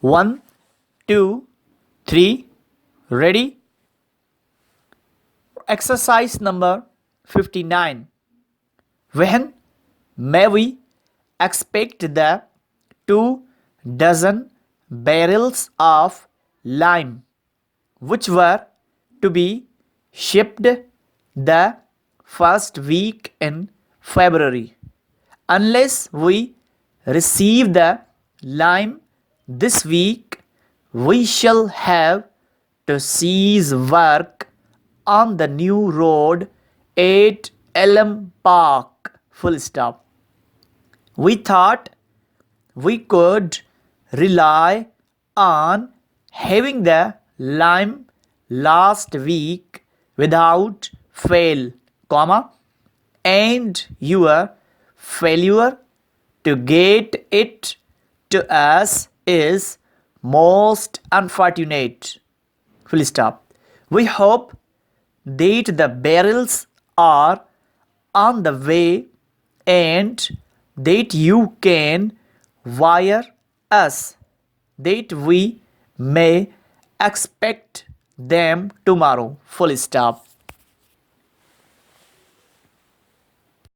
1, 2, 3. Ready? Exercise number 59. When may we expect the 2 dozen barrels of lime which were to be shipped the first week in February? Unless we receive the lime this week, we shall have to cease work on the new road at Elm Park. Full stop. We thought we could rely on having the lime last week without fail, comma, and your failure to get it to us is most unfortunate. Full stop. We hope that the barrels are on the way and that you can wire us that we may expect them tomorrow. Full stop.